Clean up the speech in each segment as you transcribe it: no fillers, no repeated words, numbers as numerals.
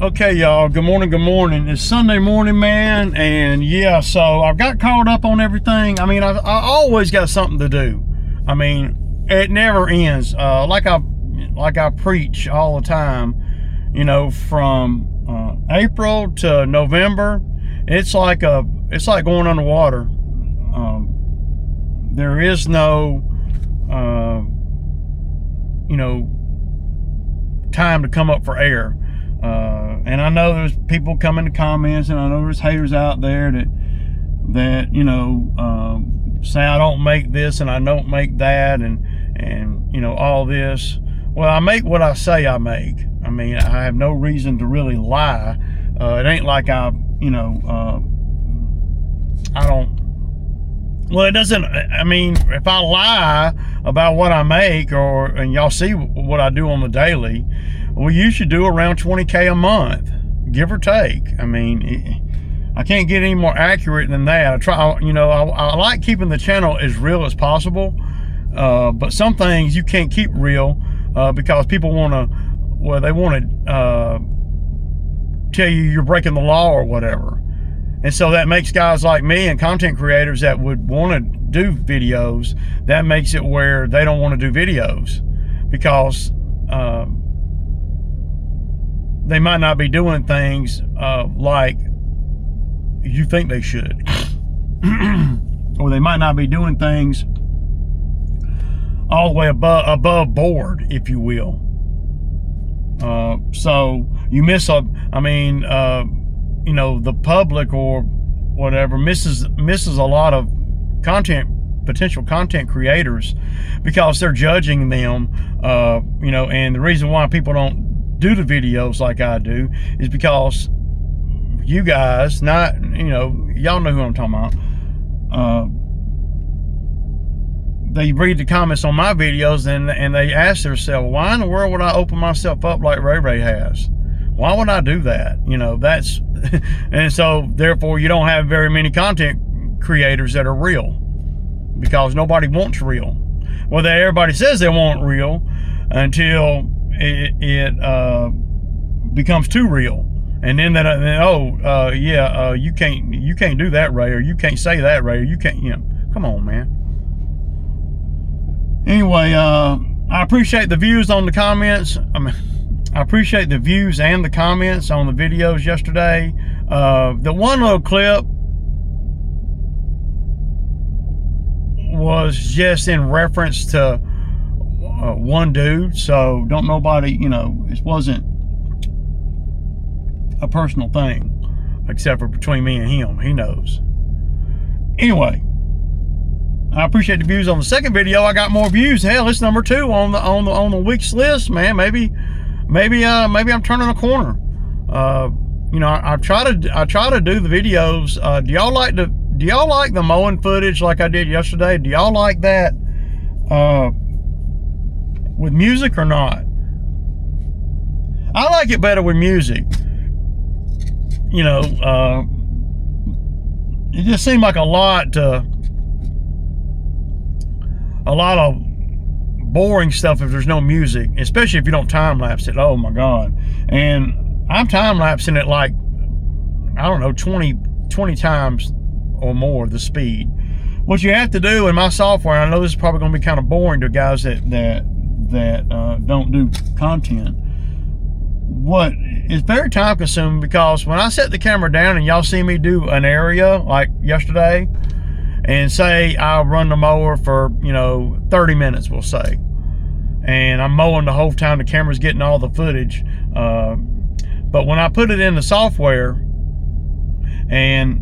Okay, y'all, good morning. It's Sunday morning, man, and yeah, so I've got caught up on everything. I mean, I always got something to do. I mean, it never ends. Like I preach all the time, you know, from April to November, it's like going underwater. There is no, you know, time to come up for air. And I know there's people coming to comments, and I know there's haters out there that you know, say I don't make this and I don't make that, and you know, all this. Well, I make what I say I make. I mean, I have no reason to really lie. It ain't like I don't. Well, it doesn't. I mean, if I lie about what I make, and y'all see what I do on the daily, well, you should do around 20K a month, give or take. I mean, I can't get any more accurate than that. I try, you know, I like keeping the channel as real as possible, but some things you can't keep real because people want to, well, they want to tell you you're breaking the law or whatever. And so that makes guys like me and content creators that would want to do videos, that makes it where they don't want to do videos because they might not be doing things like you think they should. Or they might not be doing things all the way above board, if you will. So you miss you know, the public or whatever misses a lot of potential content creators because they're judging them, you know, and the reason why people don't do the videos like I do is because you guys, not, you know, y'all know who I'm talking about, they read the comments on my videos and they ask themselves, why in the world would I open myself up like Ray has? Why would I do that? You know, that's, and so therefore you don't have very many content creators that are real because nobody wants real. Well, everybody says they want real until it becomes too real. And then you can't do that, Ray, or you can't say that, Ray, or you can't, you know, come on, man. Anyway, I appreciate the views on the comments. I appreciate the views and the comments on the videos yesterday. The one little clip was just in reference to one dude, so don't nobody, you know, it wasn't a personal thing, except for between me and him. He knows. Anyway, I appreciate the views on the second video. I got more views. Hell, it's number 2 on the week's list, man. Maybe I'm turning a corner. You know, I try to do the videos. Do y'all like the mowing footage like I did yesterday? Do y'all like that with music or not? I like it better with music. You know, it just seemed like a lot of boring stuff if there's no music, especially if you don't time lapse it. Oh my God. And I'm time lapsing it like, I don't know, 20 times or more the speed. What you have to do in my software, I know this is probably going to be kind of boring to guys that don't do content. It's very time consuming because when I set the camera down and y'all see me do an area like yesterday, and say I run the mower for, you know, 30 minutes, we'll say, and I'm mowing the whole time the camera's getting all the footage. But when I put it in the software and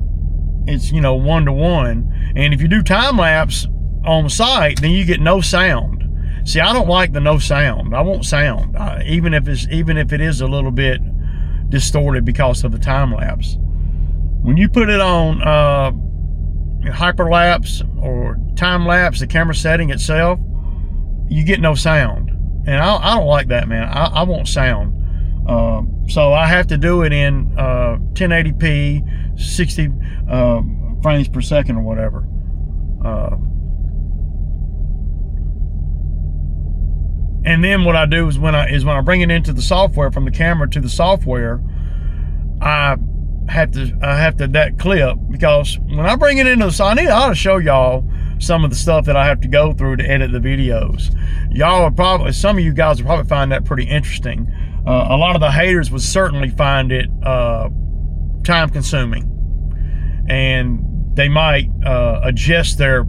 it's, you know, 1-to-1, and if you do time lapse on the site, then you get no sound. See, I don't like the no sound. I want sound, even if it is a little bit distorted because of the time lapse. When you put it on hyperlapse or time lapse, the camera setting itself, you get no sound, and I don't like that, man. I want sound, so I have to do it in 1080p, 60 frames per second or whatever. And then what I do is when I bring it into the software, from the camera to the software, I have to that clip, because when I bring it into the, I ought to show y'all some of the stuff that I have to go through to edit the videos. Y'all would probably, some of you guys would probably find that pretty interesting. A lot of the haters would certainly find it time consuming, and they might adjust their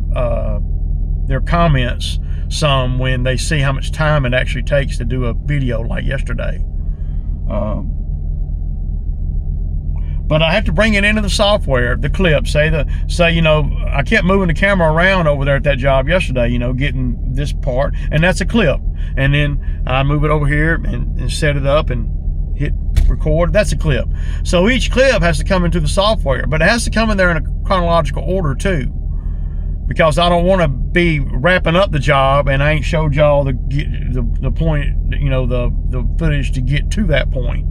comments some when they see how much time it actually takes to do a video like yesterday. But I have to bring it into the software, the clip. Say, you know, I kept moving the camera around over there at that job yesterday, you know, getting this part, and that's a clip. And then I move it over here and set it up and hit record. That's a clip. So each clip has to come into the software, but it has to come in there in a chronological order too, because I don't want to be wrapping up the job and I ain't showed y'all the point, you know, the footage to get to that point.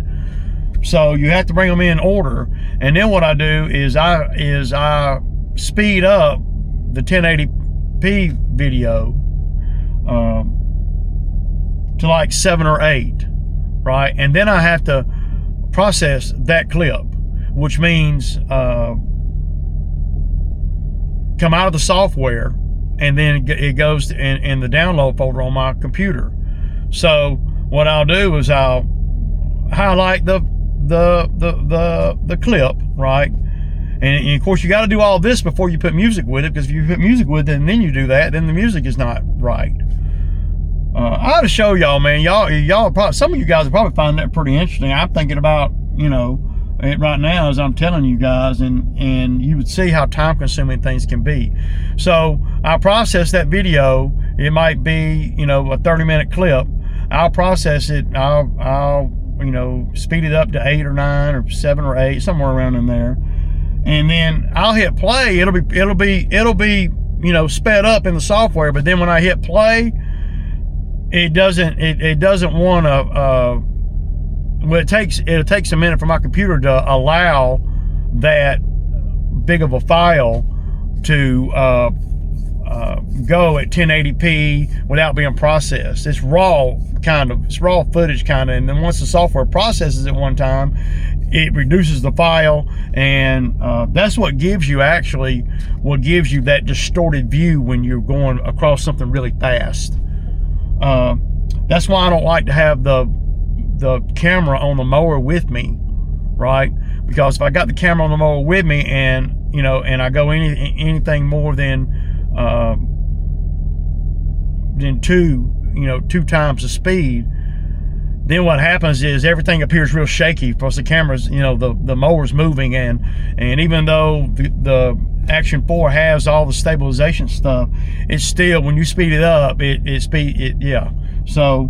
So you have to bring them in order, and then what I do is I speed up the 1080p video to like 7 or 8, right? And then I have to process that clip, which means come out of the software, and then it goes in the download folder on my computer. So what I'll do is I'll highlight the clip, right? And of course you got to do all this before you put music with it, because if you put music with it and then you do that, then the music is not right. I ought to show y'all, man. Y'all probably, some of you guys will probably find that pretty interesting. I'm thinking about, you know, it right now as I'm telling you guys, and you would see how time consuming things can be. So I'll process that video. It might be, you know, a 30-minute clip. I'll process it. I'll you know, speed it up to 8 or 9 or 7 or 8, somewhere around in there, and then I'll hit play. It'll be you know, sped up in the software. But then when I hit play, it doesn't want to. Well, it takes a minute for my computer to allow that big of a file to go at 1080p without being processed. It's raw, it's raw footage kind of, and then once the software processes it one time, it reduces the file, and that's what gives you that distorted view when you're going across something really fast. That's why I don't like to have the camera on the mower with me, right? Because if I got the camera on the mower with me, and you know, and I go anything more than 2 times the speed, then what happens is everything appears real shaky, because the camera's, you know, the mower's moving, and even though the Action 4 has all the stabilization stuff, it's still, when you speed it up, yeah. So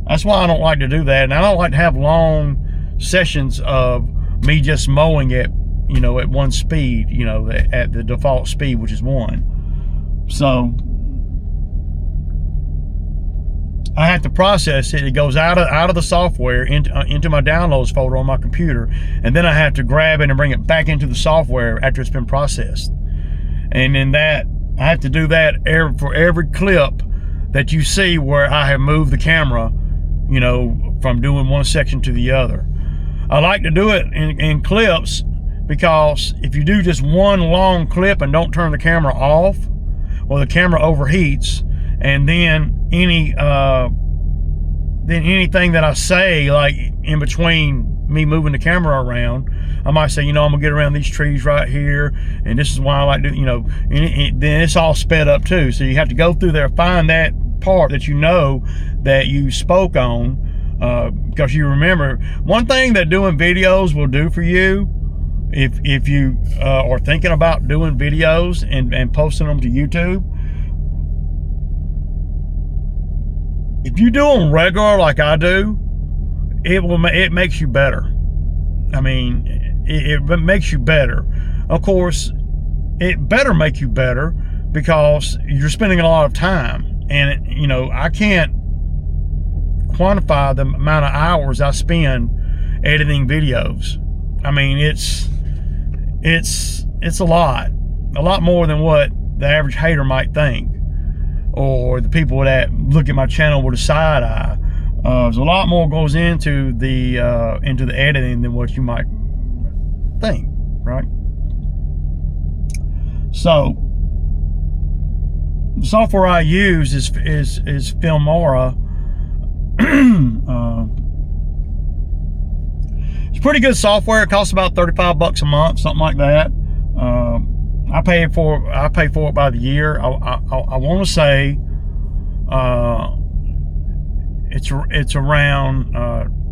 that's why I don't like to do that, and I don't like to have long sessions of me just mowing it, you know, at one speed, you know, at the default speed, which is 1. So I have to process it. It goes out of the software into my downloads folder on my computer, and then I have to grab it and bring it back into the software after it's been processed. And then I have to do that for every clip that you see where I have moved the camera, you know, from doing one section to the other. I like to do it in clips, because if you do just one long clip and don't turn the camera off, well, the camera overheats, and then anything that I say, like in between me moving the camera around, I might say, you know, I'm gonna get around these trees right here, and this is why I like to, you know, and then it's all sped up too. So you have to go through there, find that part that you know that you spoke on, because you remember. One thing that doing videos will do for you, if you are thinking about doing videos and posting them to YouTube, if you do them regular like I do, it makes you better. I mean, it makes you better. Of course, it better make you better, because you're spending a lot of time, and you know, I can't quantify the amount of hours I spend editing videos. I mean, it's a lot more than what the average hater might think, or the people that look at my channel with a side eye. There's a lot more goes into the editing than what you might think, right? So the software I use is Mower. It's pretty good software. It costs about $35 a month, something like that. I pay for it by the year. I want to say it's around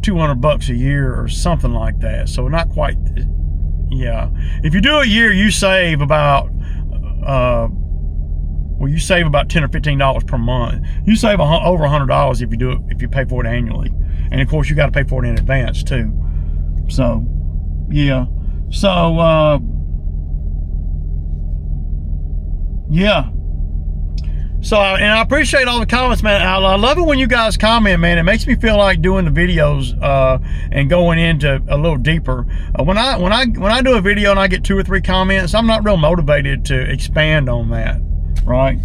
$200 a year or something like that. So not quite. Yeah, if you do a year, you save about you save about $10 or $15 per month. You save over $100 if you pay for it annually, and of course you got to pay for it in advance too. So yeah, so yeah. So, and I appreciate all the comments, man. I love it when you guys comment, man. It makes me feel like doing the videos and going into a little deeper. When I do a video and I get 2 or 3 comments, I'm not real motivated to expand on that, right?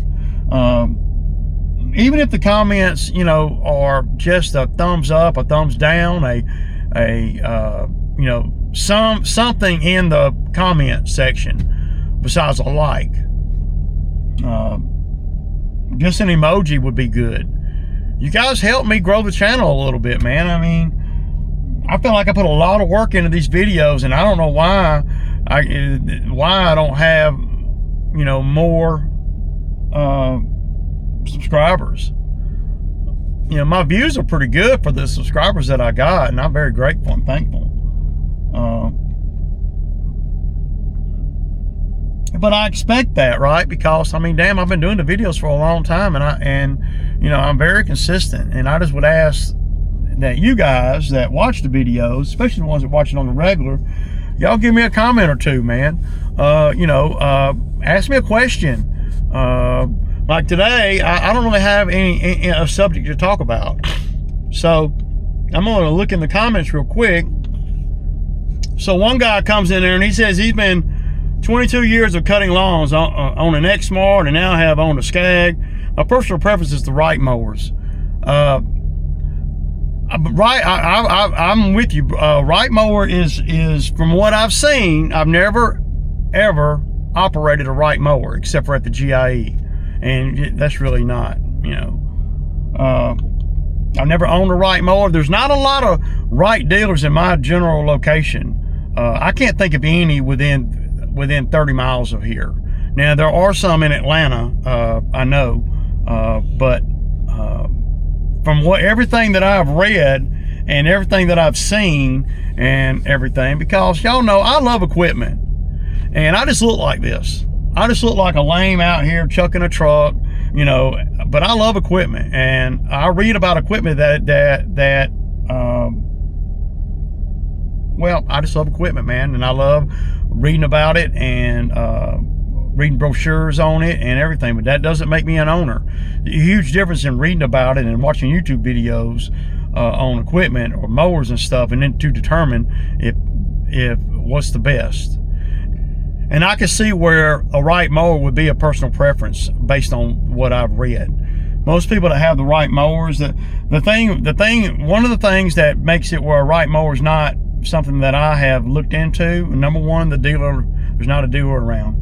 Even if the comments, you know, are just a thumbs up, a thumbs down, you know, something in the comment section besides a like. Just an emoji would be good. You guys help me grow the channel a little bit, man. I mean, I feel like I put a lot of work into these videos, and I don't know why I don't have, you know, more subscribers. You know, my views are pretty good for the subscribers that I got, and I'm very grateful and thankful. But I expect that, right? Because I mean, damn, I've been doing the videos for a long time, and you know, I'm very consistent. And I just would ask that you guys that watch the videos, especially the ones that watch it on the regular, y'all give me a comment or two, man. You know, ask me a question. Like today, I don't really have any subject to talk about, so I'm gonna look in the comments real quick. So one guy comes in there and he says he's been 22 years of cutting lawns on an X-Smart, and now I have owned a Skag. My personal preference is the Wright mowers. I'm with you. Wright mower is from what I've seen. I've never ever operated a Wright mower except for at the GIE, and that's really not, you know. I've never owned a Wright mower. There's not a lot of Wright dealers in my general location. I can't think of any within 30 miles of here. Now there are some in Atlanta, I know, but from everything that I've read and everything that I've seen and everything, because y'all know I love equipment, and I just look like this. I just look like a lame out here chucking a truck, you know, but I love equipment, and I read about equipment well, I just love equipment, man, and I love reading about it and reading brochures on it and everything, but that doesn't make me an owner. A huge difference in reading about it and watching YouTube videos on equipment or mowers and stuff, and then to determine if what's the best. And I can see where a Wright mower would be a personal preference based on what I've read. Most people that have the Wright mowers, one of the things that makes it where a Wright mower is not something that I have looked into, number one, there's not a dealer around.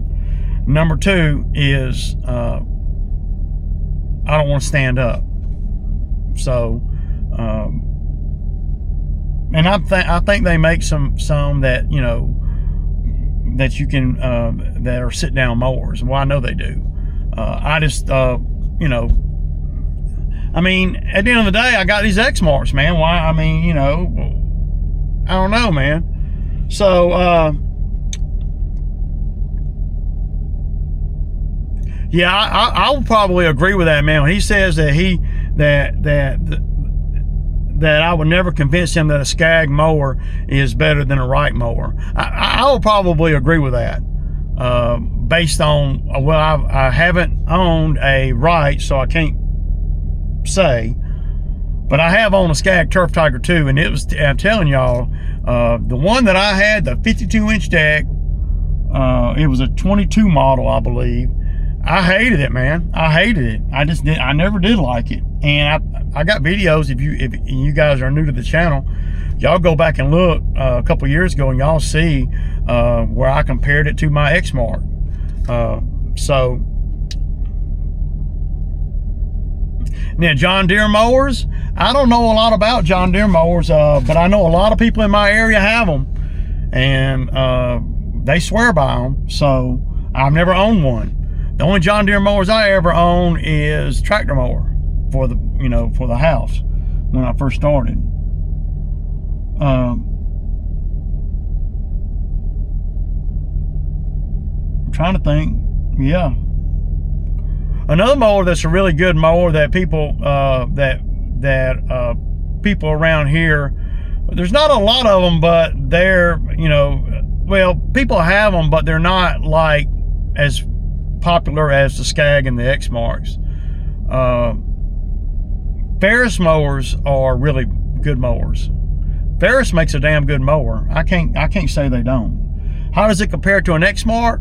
Number two is I don't want to stand up. So and I think they make some that, you know, that you can that are sit down mowers. Well, I know they do. I just you know, I mean, at the end of the day, I got these X-Marks, man. Why? I mean, you know, I don't know, man. So yeah, I will probably agree with that, man. When he says that that I would never convince him that a Skag mower is better than a Wright mower. I will probably agree with that, based on, well, I haven't owned a Wright, so I can't say, but I have owned a Skag Turf Tiger 2, and it was, I'm telling y'all, the one that I had, the 52-inch deck, it was a 22 model, I believe. I hated it, man. I hated it. I never did like it. And I got videos. If you guys are new to the channel, y'all go back and look a couple years ago, and y'all see where I compared it to my Exmark. So now John Deere mowers, I don't know a lot about John Deere mowers, but I know a lot of people in my area have them, and they swear by them. So I've never owned one. The only John Deere mowers I ever own is tractor mower for the, for the house when I first started. I'm trying to think. Yeah. Another mower that's a really good mower that people people around here, there's not a lot of them, but they're, well, people have them, but they're not like as popular as the Skag and the Exmarks. Ferris mowers are really good mowers. Ferris makes a damn good mower. I can't say they don't. How does it compare to an Exmark?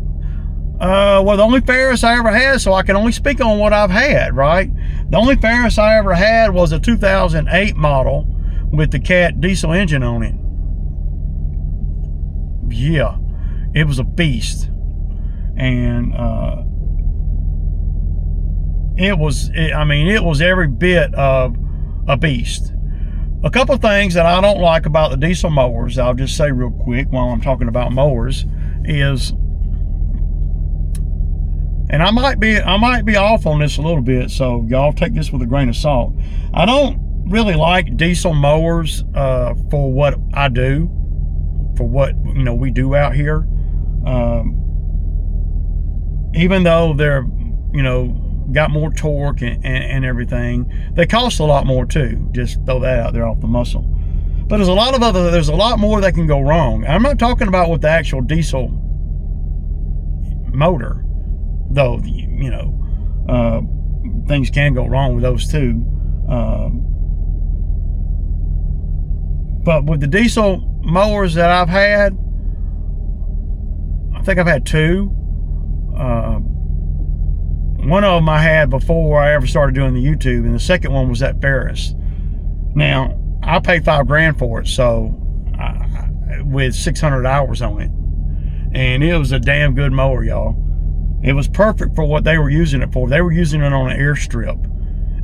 Well, the only Ferris I ever had, so I can only speak on what I've had, right? The only Ferris I ever had was a 2008 model with the Cat diesel engine on it. Yeah, it was a beast. And it was every bit of a beast. A couple of things that I don't like about the diesel mowers, I'll just say real quick while I'm talking about mowers, is, and I might be off on this a little bit, so y'all take this with a grain of salt. I don't really like diesel mowers for what I do, for what we do out here. Even though they're got more torque and everything, they cost a lot more too. Just throw that out there off the muscle. But there's a lot more that can go wrong. I'm not talking about with the actual diesel motor, though, things can go wrong with those too. But with the diesel mowers that I've had, I think I've had two. One of them I had before I ever started doing the YouTube, and the second one was that Ferris. Now, I paid $5,000 for it, so with 600 hours on it, and it was a damn good mower, y'all. It was perfect for what they were using it for. They were using it on an airstrip,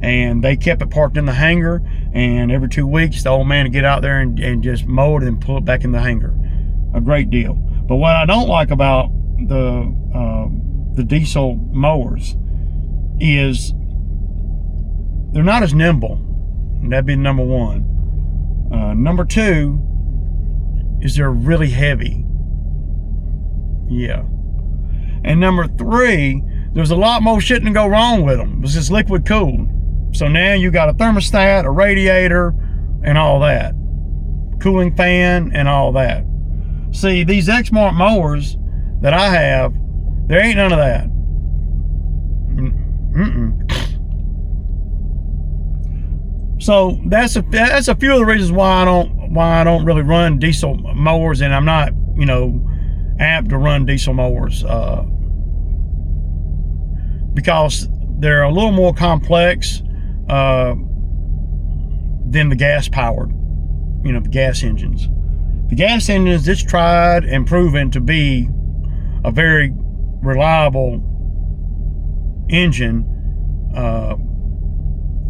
and they kept it parked in the hangar, and every 2 weeks the old man would get out there and just mow it and pull it back in the hangar. A great deal. But what I don't like about the diesel mowers is they're not as nimble. That'd be number one. Number two is they're really heavy. Yeah. And number three, there's a lot more shit to go wrong with them. It's just liquid cooled. So now you got a thermostat, a radiator, and all that. Cooling fan and all that. See, these Exmark mowers that I have, there ain't none of that. So that's a few of the reasons why I don't really run diesel mowers, and I'm not apt to run diesel mowers because they're a little more complex than the gas powered, the gas engines. The gas engines, it's tried and proven to be a very reliable engine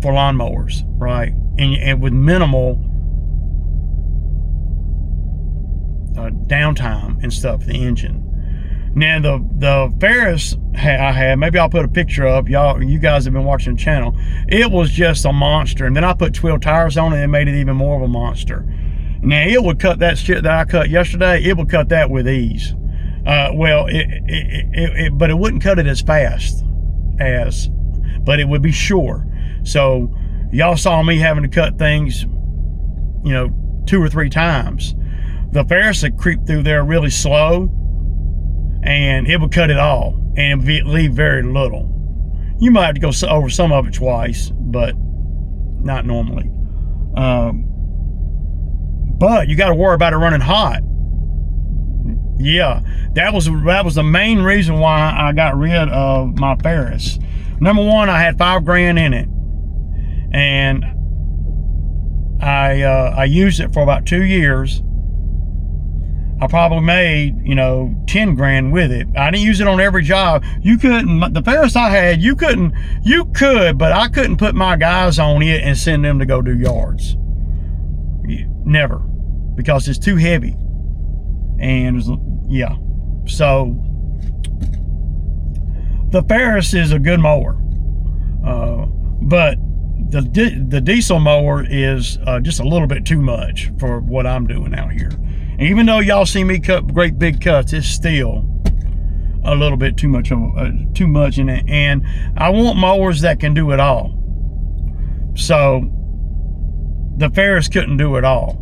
for lawnmowers, right? And with minimal downtime and stuff, the engine. Now the Ferris I had, maybe I'll put a picture up. You guys have been watching the channel. It was just a monster, and then I put 12 tires on it and made it even more of a monster. Now it would cut that shit that I cut yesterday. It would cut that with ease. But it wouldn't cut it as fast but it would be sure. So y'all saw me having to cut things, 2 or 3 times. The Ferris would creep through there really slow, and it would cut it all and leave very little. You might have to go over some of it twice, but not normally. But you got to worry about it running hot. Yeah, that was the main reason why I got rid of my Ferris. Number one, I had $5,000 in it, and I used it for about 2 years. I probably made, 10 grand with it. I didn't use it on every job. You couldn't, the Ferris I had, you could, but I couldn't put my guys on it and send them to go do yards. Never, because it's too heavy. And yeah, so the Ferris is a good mower, but the diesel mower is just a little bit too much for what I'm doing out here. And even though y'all see me cut great big cuts, it's still a little bit too much in it. And I want mowers that can do it all. So the Ferris couldn't do it all.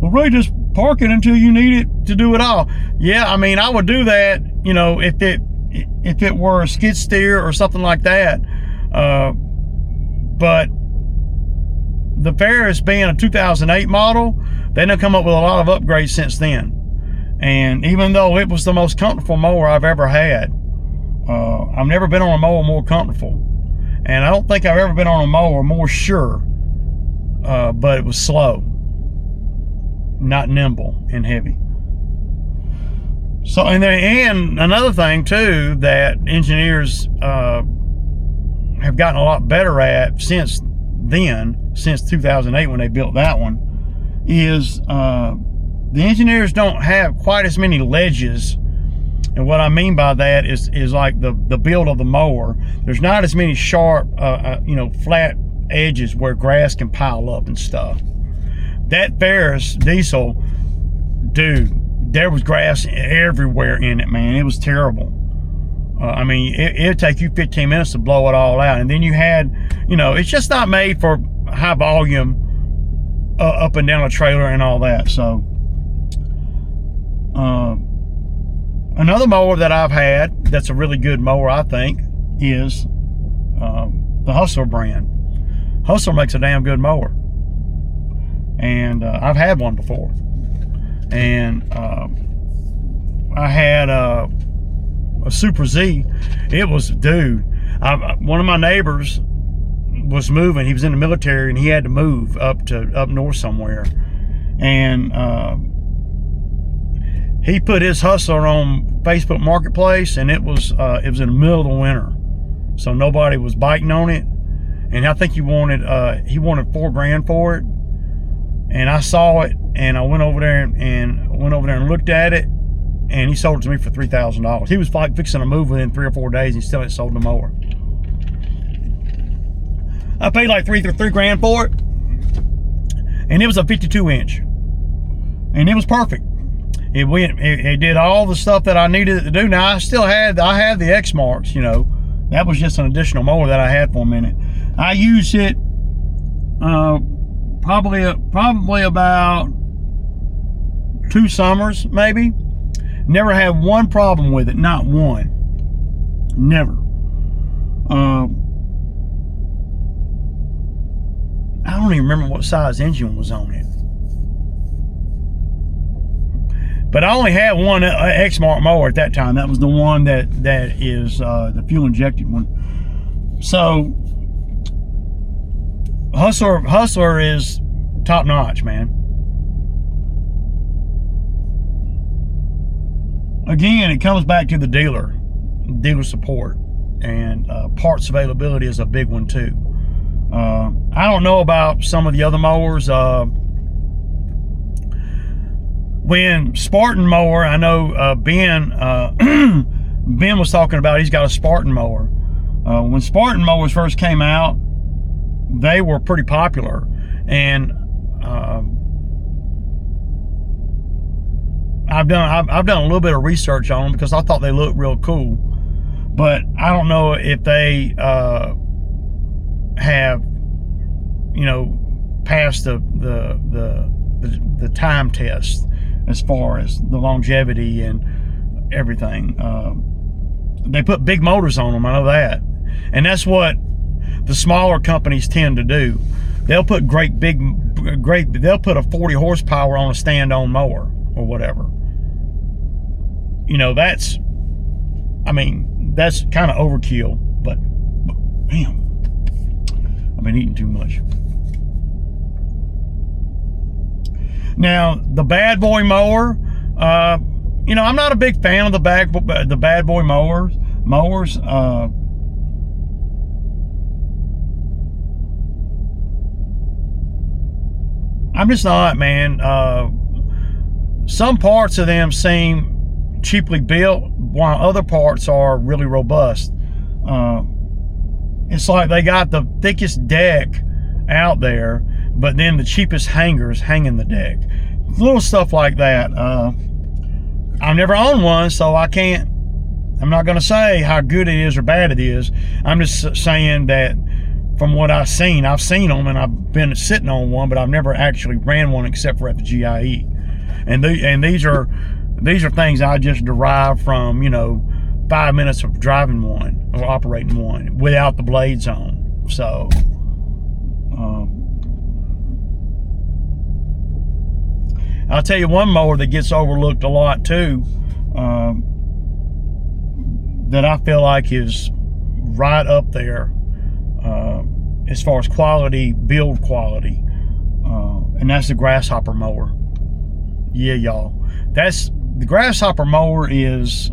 Well, Ray, just park it until you need it to do it all. Yeah, I mean, I would do that, if it were a skid steer or something like that. But the Ferris being a 2008 model, they done come up with a lot of upgrades since then. And even though it was the most comfortable mower I've ever had, I've never been on a mower more comfortable. And I don't think I've ever been on a mower more sure, but it was slow, not nimble and heavy. So, and another thing too that engineers have gotten a lot better at since 2008 when they built that one, is the engineers don't have quite as many ledges. And what I mean by that is like the build of the mower. There's not as many sharp, flat edges where grass can pile up and stuff. That Ferris diesel, dude, there was grass everywhere in it, man. It was terrible. I mean, it'd take you 15 minutes to blow it all out. And then you had, it's just not made for high volume up and down a trailer and all that. So another mower that I've had that's a really good mower, I think, is the Hustler brand. Hustler makes a damn good mower. And I've had one before. And I had a Super Z. It was, dude, one of my neighbors was moving. He was in the military and he had to move up north somewhere. And he put his Hustler on Facebook Marketplace, and it was in the middle of the winter, so nobody was biting on it. And I think he wanted $4 grand for it. And I saw it, and I went over there and looked at it, and he sold it to me for $3,000. He was like fixing to move within 3 or 4 days, and he still hadn't sold the mower. I paid like three grand for it, and it was a 52-inch, and it was perfect. It did all the stuff that I needed it to do. Now I had the X marks, that was just an additional mower that I had for a minute. I used it probably about 2 summers, maybe. Never had one problem with it, not one. Never. I don't even remember what size engine was on it. But I only had one X-Mark mower at that time. That was the one that is the fuel injected one. So Hustler is top notch, man. Again, it comes back to the dealer support, and parts availability is a big one too. I don't know about some of the other mowers. When Spartan mower, I know Ben Ben was talking about, he's got a Spartan mower. When Spartan mowers first came out, they were pretty popular, and I've done a little bit of research on them because I thought they looked real cool, but I don't know if they have passed the time test as far as the longevity and everything. They put big motors on them, I know that, and that's what the smaller companies tend to do. They'll put they'll put a 40 horsepower on a stand-on mower or whatever. That's kind of overkill, but damn, I've been eating too much. Now, the bad boy mower, you know, I'm not a big fan of the bad boy mowers. I'm just not, man. Some parts of them seem cheaply built, while other parts are really robust. It's like they got the thickest deck out there, but then the cheapest hangers hanging the deck. Little stuff like that. I've never owned one, so I'm not going to say how good it is or bad it is. I'm just saying that from what I've seen them, and I've been sitting on one, but I've never actually ran one except for at the GIE. And these are things I just derive from, you know, 5 minutes of driving one or operating one without the blades on. So, I'll tell you one mower that gets overlooked a lot too, that I feel like is right up there as far as quality, build quality, and that's the grasshopper mower. Yeah, y'all, the grasshopper mower is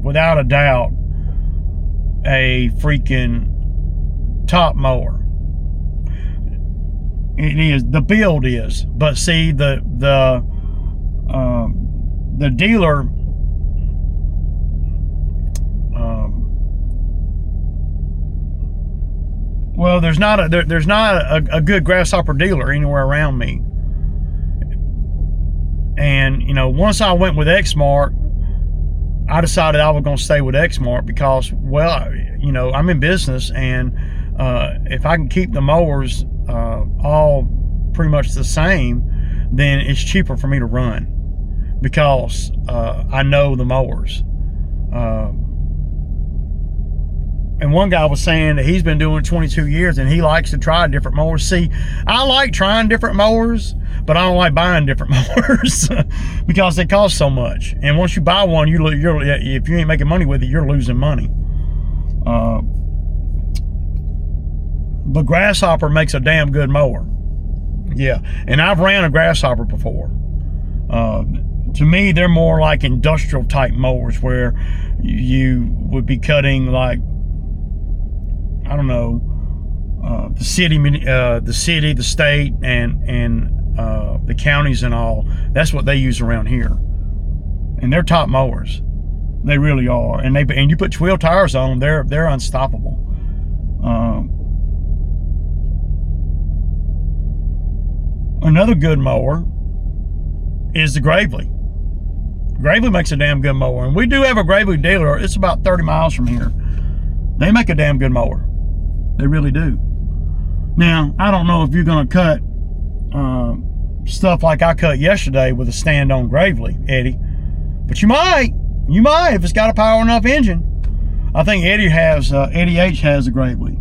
without a doubt a freaking top mower. It is, the build is, but see, the dealer well, there's not a good grasshopper dealer anywhere around me. And you know, once I went with Exmark, I decided I was going to stay with Exmark because, well, you know, I'm in business, and if I can keep the mowers all pretty much the same, then it's cheaper for me to run because I know the mowers. And one guy was saying that he's been doing 22 years and he likes to try different mowers. See, I like trying different mowers, but I don't like buying different mowers because they cost so much. And once you buy one, if you ain't making money with it, you're losing money. But grasshopper makes a damn good mower. Yeah, and I've ran a grasshopper before. To me, they're more like industrial type mowers where you would be cutting, like, I don't know, the city, the state, and the counties and all. That's what they use around here, and they're top mowers. They really are. And you put 12 tires on them, they're unstoppable. Another good mower is the Gravely. Gravely makes a damn good mower, and we do have a Gravely dealer. It's about 30 miles from here. They make a damn good mower. They really do. Now, I don't know if you're going to cut stuff like I cut yesterday with a stand-on Gravely, Eddie, but you might if it's got a power enough engine. I think Eddie H has a Gravely,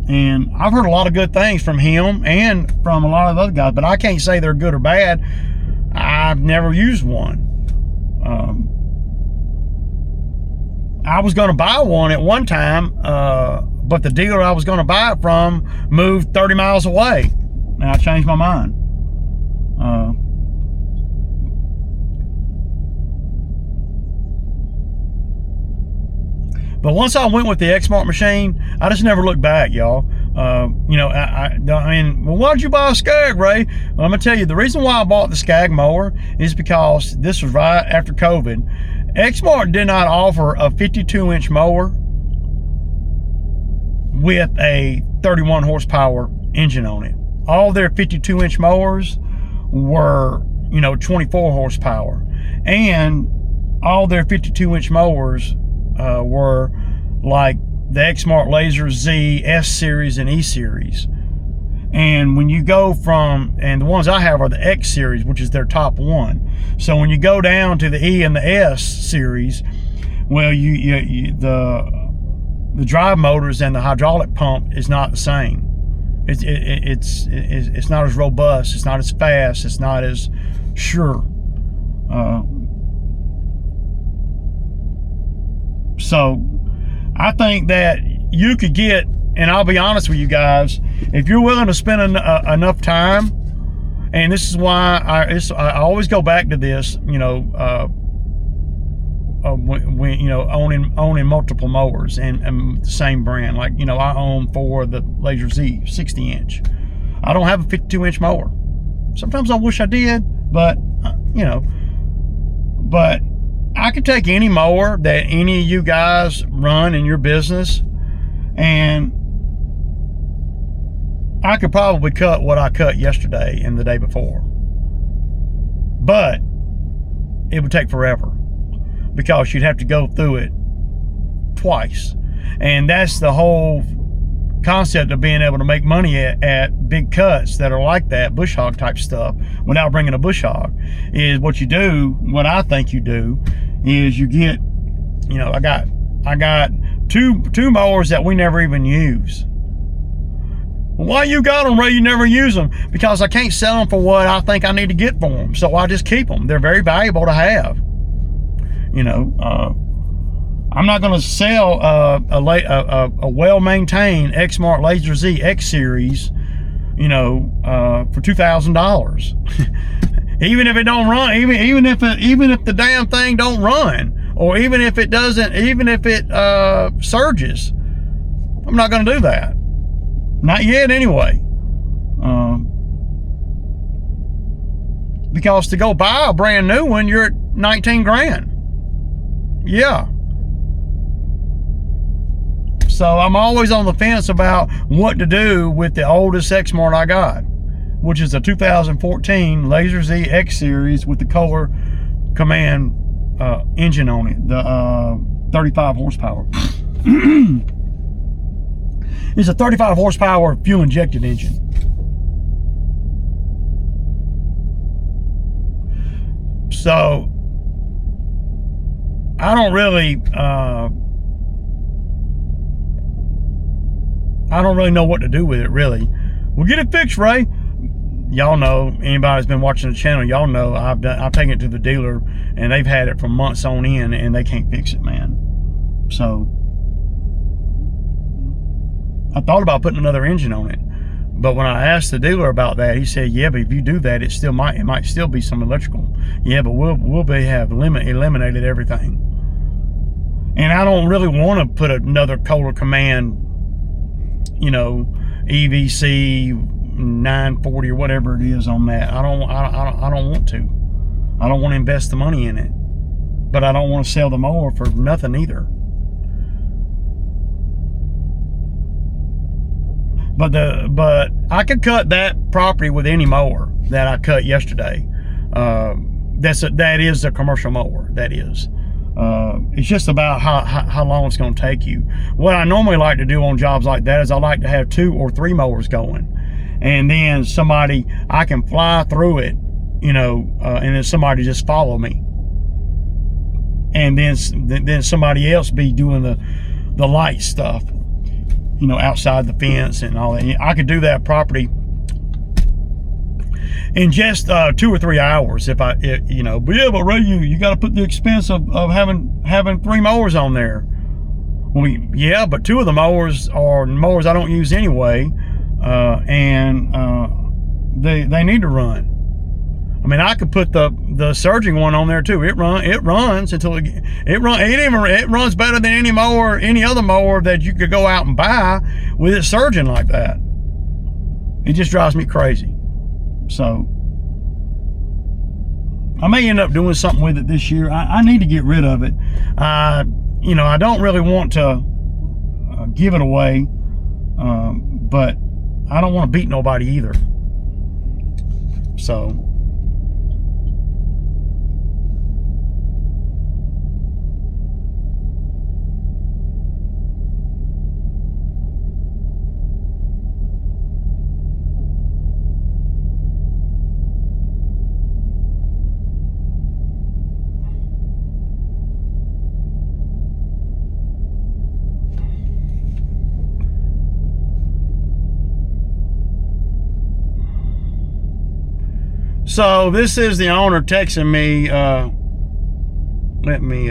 and I've heard a lot of good things from him and from a lot of other guys, but I can't say they're good or bad. I've never used one. I was going to buy one at one time, but the dealer I was going to buy it from moved 30 miles away. Now I changed my mind. But once I went with the Exmark machine, I just never looked back, y'all. You know, I mean, well, why did you buy a Skag, Ray? Well, I'm gonna tell you, the reason why I bought the Skag mower is because this was right after COVID. Exmark did not offer a 52-inch mower with a 31 horsepower engine on it. All their 52-inch mowers were, you know, 24 horsepower, and all their 52-inch mowers were like the Exmark Laser Z, S series, and E series. And when you go from, and the ones I have are the X series, which is their top one. So when you go down to the E and the S series, well, the drive motors and the hydraulic pump is not the same. It's not as robust. It's not as fast. It's not as sure. So I think that you could get, and I'll be honest with you guys, if you're willing to spend enough time And this is why I always go back to this, when owning multiple mowers and the same brand. Like, I own 4 of the Laser Z 60-inch. I don't have a 52-inch mower. Sometimes I wish I did, but but I could take any mower that any of you guys run in your business, and I could probably cut what I cut yesterday and the day before, but it would take forever because you'd have to go through it twice. And that's the whole concept of being able to make money at big cuts that are like that, bush hog type stuff, without bringing a bush hog, is what you do. What I think you do is you get, I got two mowers that we never even use. Why you got them, Ray? You never use them? Because I can't sell them for what I think I need to get for them, so I just keep them. They're very valuable to have. I'm not going to sell a well-maintained Exmark Laser Z X Series, for $2,000. Even if it don't run, even if the damn thing don't run, or even if it doesn't, even if it surges, I'm not going to do that. Not yet, anyway. Because to go buy a brand new one, you're at 19 grand. Yeah. So I'm always on the fence about what to do with the oldest Exmark I got, which is a 2014 Laser Z X Series with the Kohler Command engine on it, the 35 horsepower. It's a 35 horsepower fuel injected engine. So I don't really know what to do with it, really. We'll get it fixed, Ray. Y'all know, anybody that's been watching the channel, y'all know I've taken it to the dealer and they've had it for months on end and they can't fix it, man. So I thought about putting another engine on it, but when I asked the dealer about that, he said, yeah, but if you do that, it might still be some electrical. Yeah, but we'll have eliminated everything. And I don't really want to put another Kohler Command, EVC 940 or whatever it is on that. I don't want to. I don't want to invest the money in it, but I don't want to sell the mower for nothing either. But I could cut that property with any mower that I cut yesterday. That is a commercial mower. That is. It's just about how long it's going to take you. What I normally like to do on jobs like that is I like to have 2 or 3 mowers going, and then I can fly through it, and then somebody just follow me, and then somebody else be doing the light stuff, outside the fence and all that. I could do that property in just 2 or 3 hours if but yeah, but Ray, you got to put the expense of having 3 mowers on there. Well, yeah, but 2 of the mowers are mowers I don't use anyway, and they need to run. I mean, I could put the surging one on there too. It runs until it runs better than any other mower that you could go out and buy with it surging like that. It just drives me crazy. So I may end up doing something with it this year. I need to get rid of it. I don't really want to give it away, but I don't want to beat nobody either. So So this is the owner texting me. Let me